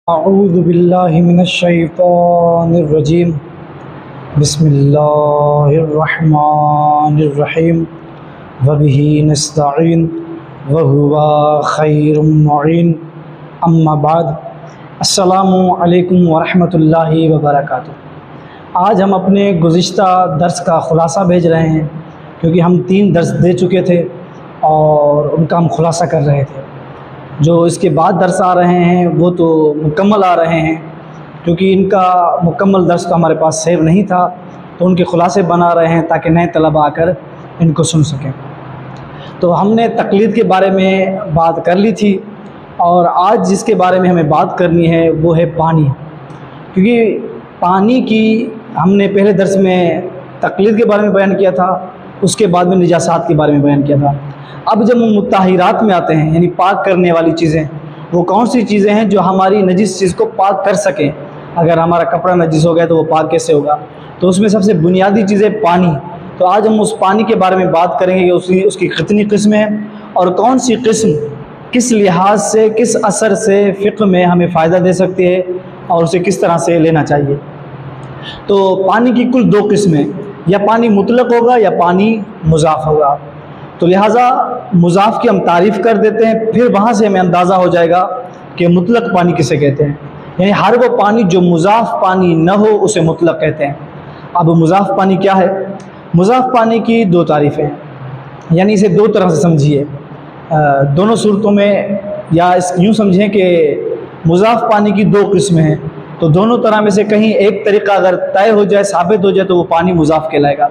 अऊज़ु बिल्लाहि मिनश शैतानिर रजीम। बिस्मिल्लाहिर रहमानिर रहीम। व बिही नस्तईन व हुवा खैरुम मुईन। अम्मा बाद। अस्सलामु अलैकुम व रहमतुल्लाहि व बरकातुहू। आज हम अपने गुज़िश्ता दर्स का ख़ुलासा भेज रहे हैं, क्योंकि हम 3 दर्स दे चुके थे और उनका हम ख़ुलासा कर रहे थे। जो इसके बाद दर्स आ रहे हैं वो तो मुकम्मल आ रहे हैं, क्योंकि इनका मुकम्मल दर्स तो हमारे पास सेव नहीं था, तो उनके ख़ुलासे बना रहे हैं ताकि नए तलबा आकर इनको सुन सकें। तो हमने तक़लीद के बारे में बात कर ली थी, और आज जिसके बारे में हमें बात करनी है वो है पानी। क्योंकि पानी की हमने पहले दर्स में तक़लीद के बारे में बयान किया था, उसके बाद में निजासात के बारे में बयान किया था। अब जब हम मुत्ताहिरात में आते हैं, यानी पाक करने वाली चीज़ें, वो कौन सी चीज़ें हैं जो हमारी नजिस चीज़ को पाक कर सकें। अगर हमारा कपड़ा नजिस हो गया तो वो पाक कैसे होगा, तो उसमें सबसे बुनियादी चीज़ है पानी। तो आज हम उस पानी के बारे में बात करेंगे कि उसकी कितनी किस्में हैं और कौन सी किस्म किस लिहाज से, किस असर से फ़िक़्ह में हमें फ़ायदा दे सकती है और उसे किस तरह से लेना चाहिए। तो पानी की कुल 2 किस्में, या पानी मुतलक होगा या पानी मुज़ाफ़ होगा। तो लिहाजा मुज़ाफ़ की हम तारीफ़ कर देते हैं, फिर वहाँ से हमें अंदाज़ा हो जाएगा कि मुतलक पानी किसे कहते हैं। यानी हर वो पानी जो मुज़ाफ़ पानी न हो उसे मुतलक कहते हैं। अब मुज़ाफ़ पानी क्या है? मुज़ाफ़ पानी की 2 तारीफ़ें हैं, यानी इसे 2 तरह से समझिए, दोनों सूरतों में, या इस यूँ समझें कि मुज़ाफ़ पानी की 2 किस्में हैं, तो दोनों तरह में से कहीं एक तरीक़ा अगर तय हो जाए, साबित हो जाए, तो वो पानी मुज़ाफ़ कहलाएगा।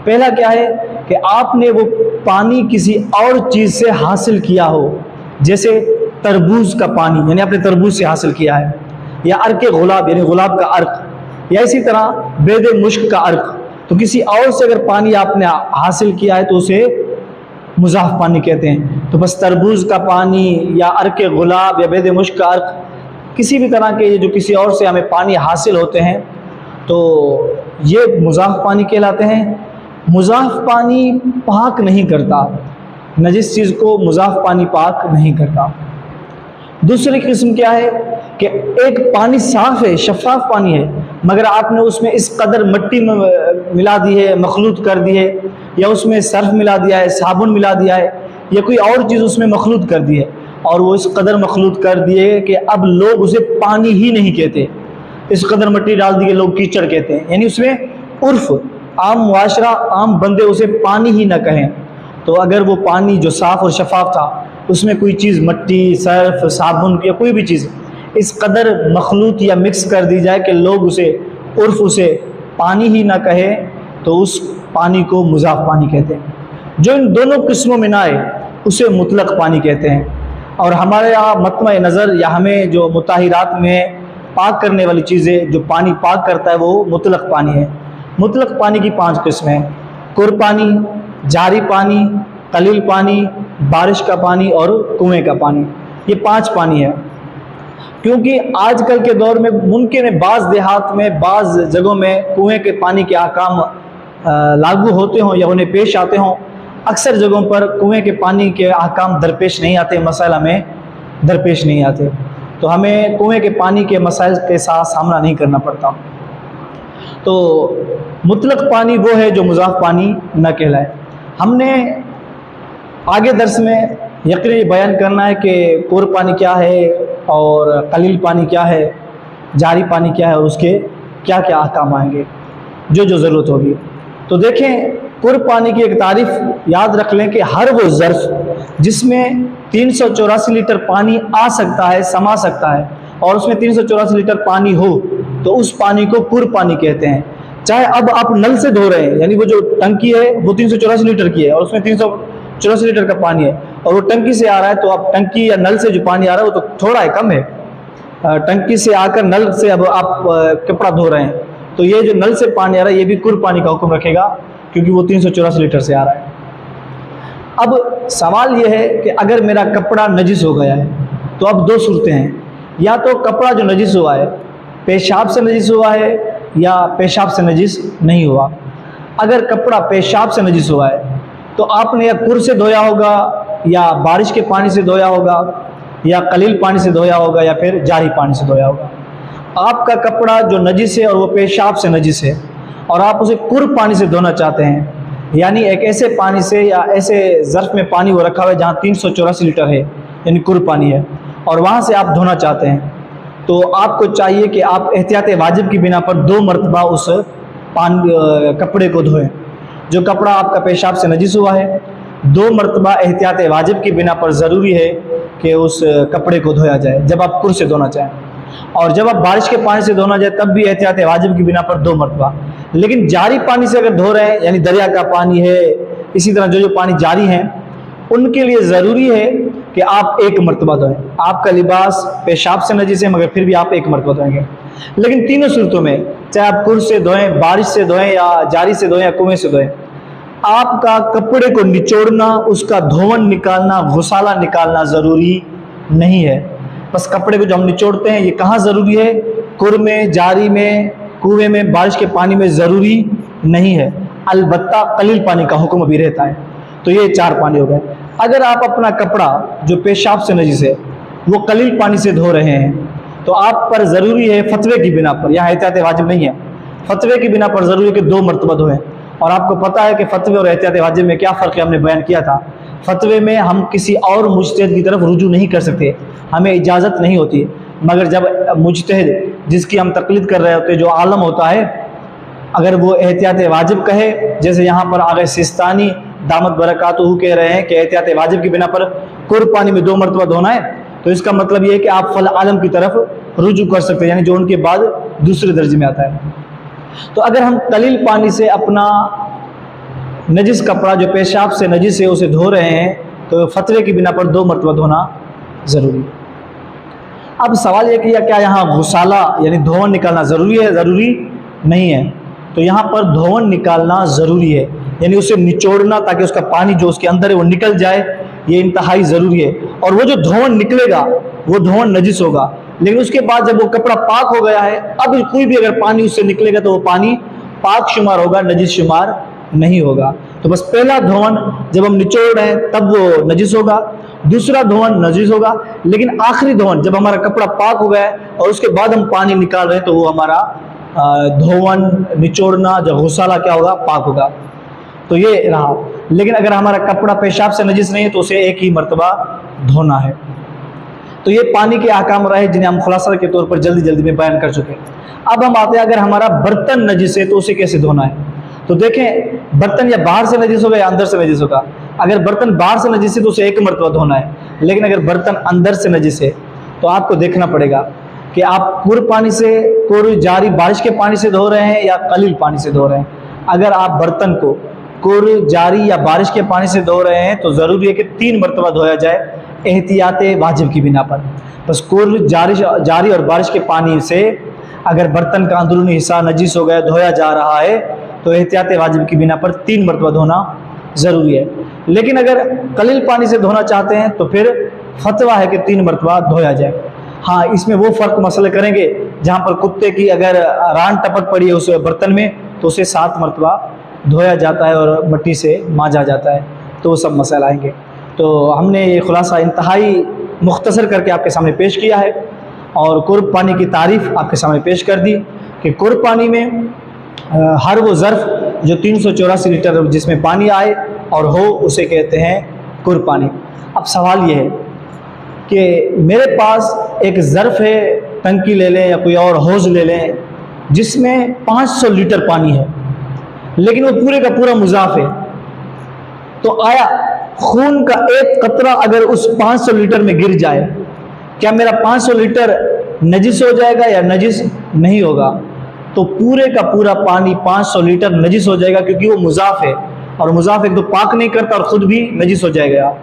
पहला क्या है कि आपने वो पानी किसी और चीज़ से हासिल किया हो, जैसे तरबूज का पानी, यानी आपने तरबूज से हासिल किया है, या अर्क गुलाब यानी गुलाब का अर्क, या इसी तरह बेद मुश्क का अर्क। तो किसी और से अगर पानी आपने हासिल किया है तो उसे मुज़ाफ़ पानी कहते हैं। तो बस तरबूज का पानी या अर्क गुलाब या बेद मुश्क का अर्क, किसी भी तरह के जो किसी और से हमें पानी हासिल होते हैं, तो ये मुज़ाफ़ पानी कहलाते हैं। मुज़ाफ़ पानी पाक नहीं करता, नजिस चीज़ को मुज़ाफ़ पानी पाक नहीं करता। दूसरी किस्म क्या है कि एक पानी साफ़ है, शफ़ाफ़ पानी है, मगर आपने उसमें इस कदर मिट्टी में मिला दी है, मखलूत कर दी है, या उसमें सर्फ मिला दिया है, साबुन मिला दिया है, या कोई और चीज़ उसमें मखलूत कर दी है, और वो इस कदर मखलूत कर दिए कि अब लोग उसे पानी ही नहीं कहते। इस कदर मिट्टी डाल दी है, लोग कीचड़ कहते हैं। यानी उसमें उर्फ़, आम मुआशरा, आम बंदे उसे पानी ही ना कहें। तो अगर वो पानी जो साफ़ और शफ़ाफ़ था, उसमें कोई चीज़ मिट्टी, सर्फ, साबुन या कोई भी चीज़ इस कदर मखलूत या मिक्स कर दी जाए कि लोग उसे उर्फ़ उसे पानी ही ना कहें, तो उस पानी को मुज़ाफ़ पानी कहते हैं। जो इन दोनों किस्मों में ना आए उसे मुतलक पानी कहते हैं। और हमारे यहाँ मतमए नज़र, या हमें जो मुताहिरात में पाक करने वाली चीज़ें जो पानी पाक करता है, वो मुतलक पानी है। मुतलक पानी की 5 किस्में हैं: कुर पानी, जारी पानी, कलील पानी, बारिश का पानी और कुएं का पानी। ये 5 पानी है। क्योंकि आजकल के दौर में मुमकिन है बाज़ देहात में, बाज़ जगहों में कुएं के पानी के अहकाम लागू होते हों या उन्हें पेश आते हों। अक्सर जगहों पर कुएं के पानी के अहकाम दरपेश नहीं आते, मसाइल हमें दरपेश नहीं आते, तो हमें कुएं के पानी के मसाइल के साथ सामना नहीं करना पड़ता। तो मुतलक पानी वो है जो मुज़ाफ़ पानी न कहलाए। हमने आगे दर्स में यकीनन बयान करना है कि कुर पानी क्या है और कलील पानी क्या है, जारी पानी क्या है, और उसके क्या क्या अहकाम आएंगे, जो जो ज़रूरत होगी। तो देखें, कुर पानी की एक तारीफ़ याद रख लें कि हर वो ज़र्फ़ जिसमें 384 लीटर पानी आ सकता है, समा सकता है, और उसमें 384 लीटर पानी हो, तो उस पानी को कुर पानी कहते हैं। चाहे अब आप नल से धो रहे हैं, यानी वो जो टंकी है वो 384 लीटर की है और उसमें 384 लीटर का पानी है, और वो टंकी से आ रहा है, तो अब टंकी या नल से जो पानी आ रहा है वो तो थोड़ा है, कम है। टंकी से आकर नल से अब आप कपड़ा धो रहे हैं, तो ये जो नल से पानी आ रहा है ये भी कुर पानी का हुक्म रखेगा, क्योंकि वो 384 लीटर से आ रहा है। अब सवाल ये है कि अगर मेरा कपड़ा नजिस हो गया है, तो अब 2 सूरतें हैं। या तो कपड़ा जो नजिस हुआ है पेशाब से नजिस हुआ है, या पेशाब से नजिस नहीं हुआ। अगर कपड़ा पेशाब से नजिस हुआ है तो आपने या कुर से धोया होगा या बारिश के पानी से धोया होगा, या कलील पानी से धोया होगा या फिर जारी पानी से धोया होगा। आपका कपड़ा जो नजिस है और वो पेशाब से नजिस है और आप उसे कुर्ब पानी से धोना चाहते हैं, यानी एक ऐसे पानी से या ऐसे ज़र्फ़ में पानी वो रखा हुआ है जहाँ 384 लीटर है, यानी कुर्ब पानी है, और वहाँ से आप धोना चाहते हैं, तो आपको चाहिए कि आप एहतियात वाजिब की बिना पर 2 मरतबा उस कपड़े को धोएं। जो कपड़ा आपका पेशाब से नजिस हुआ है, 2 मरतबा एहतियात वाजिब की बिना पर ज़रूरी है कि उस कपड़े को धोया जाए जब आप कुर्ब से धोना चाहें। और जब आप बारिश के पानी से धोना जाए तब भी एहतियात वाजिब की बिना पर 2 मरतबा। लेकिन जारी पानी से अगर धो रहे हैं, यानी दरिया का पानी है, इसी तरह जो पानी जारी हैं, उनके लिए ज़रूरी है कि आप 1 मरतबा धोएं। आपका लिबास पेशाब से नजिस है मगर फिर भी आप 1 मरतबा धोएंगे। लेकिन तीनों सूरतों में, चाहे आप कुर्ब से धोएं, बारिश से धोएं या जारी से धोएं या कुएं से धोएं, आपका कपड़े को निचोड़ना, उसका धोवन निकालना, गुसाला निकालना ज़रूरी नहीं है। बस कपड़े को जो हम निचोड़ते हैं, ये कहाँ ज़रूरी है? कुर्ब में, जारी में, कुएं में, बारिश के पानी में ज़रूरी नहीं है। अलबत्ता कलील पानी का हुक्म भी रहता है। तो ये 4 पानी हो गए। अगर आप अपना कपड़ा जो पेशाब से नजिस है वो कलील पानी से धो रहे हैं तो आप पर ज़रूरी है फतवे की बिना पर, यहाँ एहतियात वाजिब नहीं है, फतवे की बिना पर ज़रूरी है कि 2 मरतबा धोएं। और आपको पता है कि फतवे और एहतियात वाजिब में क्या फ़र्क है, हमने बयान किया था। फतवे में हम किसी और मुज्तहिद की तरफ रुजू नहीं कर सकते, हमें इजाज़त नहीं होती। मगर जब मुज्तहिद जिसकी हम तकलीद कर रहे होते हैं, जो आलम होता है, अगर वो एहतियात वाजिब कहे, जैसे यहाँ पर आगे सिस्तानी दामत बरकातहू कह रहे हैं कि एहतियात वाजिब की बिना पर कुर्ब पानी में 2 मरतबा धोना है, तो इसका मतलब ये है कि आप फल आलम की तरफ रुजू कर सकते हैं, यानी जो उनके बाद दूसरे दर्जे में आता है। तो अगर हम कलील पानी से अपना नजिस कपड़ा जो पेशाब से नजिस है उसे धो रहे हैं तो फतवे की बिना पर 2 मरतबा धोना ज़रूरी है। अब सवाल यह कि क्या यहाँ गुसाला यानी धोवन निकालना ज़रूरी है? ज़रूरी नहीं है। तो यहाँ पर धोवन निकालना ज़रूरी है, यानी उसे निचोड़ना ताकि उसका पानी जो उसके अंदर है वो निकल जाए, ये इंतहाई ज़रूरी है। और वो जो धोवन निकलेगा वो धोवन नजिस होगा, लेकिन उसके बाद जब वो कपड़ा पाक हो गया है, अब कोई भी अगर पानी उससे निकलेगा तो वो पानी पाक शुमार होगा, नजिस शुमार नहीं होगा। तो बस पहला धोवन जब हम निचोड़ रहे हैं तब वो नजिस होगा, दूसरा धोवन नजिस होगा, लेकिन आखिरी धोवन जब हमारा कपड़ा पाक हो गया है और उसके बाद हम पानी निकाल रहे हैं तो वो हमारा धोवन, निचोड़ना, जो गुसाला क्या होगा, पाक होगा। तो ये रहा। लेकिन अगर हमारा कपड़ा पेशाब से नजिस नहीं है तो उसे 1 ही मरतबा धोना है। तो ये पानी के अहकाम रहे जिन्हें हम खुलासा के तौर पर जल्दी जल्दी में बयान कर चुके। अब हम आते हैं अगर हमारा बर्तन नजिस है तो उसे कैसे धोना है। तो देखें, बर्तन या बाहर से नजिस होगा या अंदर से नजिस होगा। अगर बर्तन बाहर से नजिस है तो उसे 1 मरतबा धोना है, लेकिन अगर बर्तन अंदर से नजिस है तो आपको देखना पड़ेगा कि आप कुर्ब पानी से, कुर्ब जारी बारिश के पानी से धो रहे हैं या कलील पानी से धो रहे हैं। अगर आप बर्तन को कुर्ब जारी या बारिश के पानी से धो रहे हैं तो ज़रूरी है कि 3 मरतबा धोया जाए एहतियात वाजिब की बिना पर। बस कुर्ब जारी और बारिश के पानी से अगर बर्तन का अंदरूनी हिस्सा नजिस हो गया, धोया जा रहा है, तो एहतियात वाजिब की बिना पर 3 मरतबा धोना ज़रूरी है। लेकिन अगर कलील पानी से धोना चाहते हैं तो फिर फतवा है कि 3 मरतबा धोया जाए। हाँ, इसमें वो फ़र्क मसले करेंगे जहाँ पर कुत्ते की अगर रान टपक पड़ी है उस बर्तन में तो उसे 7 मरतबा धोया जाता है और मिट्टी से मांजा जाता है, तो वो सब मसाइल आएंगे। तो हमने ये खुलासा इंतहाई मुख्तसर करके आपके सामने पेश किया है और कुर्ब पानी की तारीफ़ आपके सामने पेश कर दी कि कुर्ब पानी में हर वो ज़र्फ़ जो 384 लीटर जिसमें पानी आए और हो उसे कहते हैं कुर्ब पानी। अब सवाल ये है कि मेरे पास एक ज़र्फ़ है, टंकी ले लें या कोई और हौज़ ले लें, जिसमें 500 लीटर पानी है, लेकिन वो पूरे का पूरा मुज़ाफ़ है। तो आया खून का एक कतरा अगर उस 500 लीटर में गिर जाए, क्या मेरा 500 लीटर नजिस हो जाएगा या नजिस नहीं होगा? तो पूरे का पूरा पानी 500 लीटर नजिस हो जाएगा, क्योंकि वो मुज़ाफ़ है और मुज़ाफ़ एक तो पाक नहीं करता और ख़ुद भी नजिस हो जाएगा।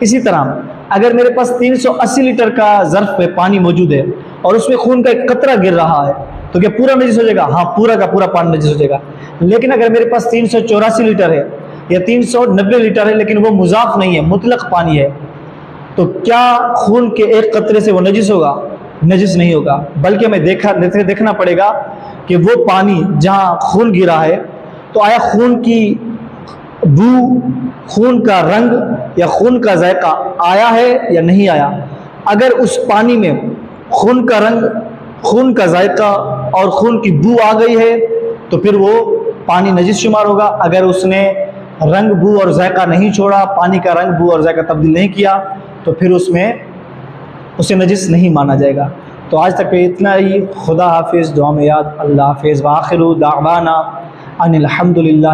इसी तरह अगर मेरे पास 380 लीटर का ज़र्फ़ पे पानी मौजूद है और उसमें खून का एक कतरा गिर रहा है, तो क्या पूरा नजिस हो जाएगा? हाँ, पूरा का पूरा पानी नजिस हो जाएगा। लेकिन अगर मेरे पास 384 लीटर है या 390 लीटर है, लेकिन वो मुज़ाफ़ नहीं है, मुतलक पानी है, तो क्या खून के एक कतरे से वो नजिस होगा? नजिस नहीं होगा। बल्कि हमें देखना पड़ेगा कि वो पानी जहाँ खून गिरा है, तो आया खून की बू, खून का रंग या खून का जायका आया है या नहीं आया। अगर उस पानी में खून का रंग, खून का जायका और खून की बू आ गई है तो फिर वो पानी नजिस शुमार होगा। अगर उसने रंग, बू और जायका नहीं छोड़ा, पानी का रंग, बू और जायका तब्दील नहीं किया, तो फिर उसमें उसे नजिस नहीं माना जाएगा। तो आज तक पे इतना ही। खुदा हाफिज़, दुआ में याद। अल्लाह हाफिज़। व आखिरु दावाना अनिल हम्दुलिल्लाह।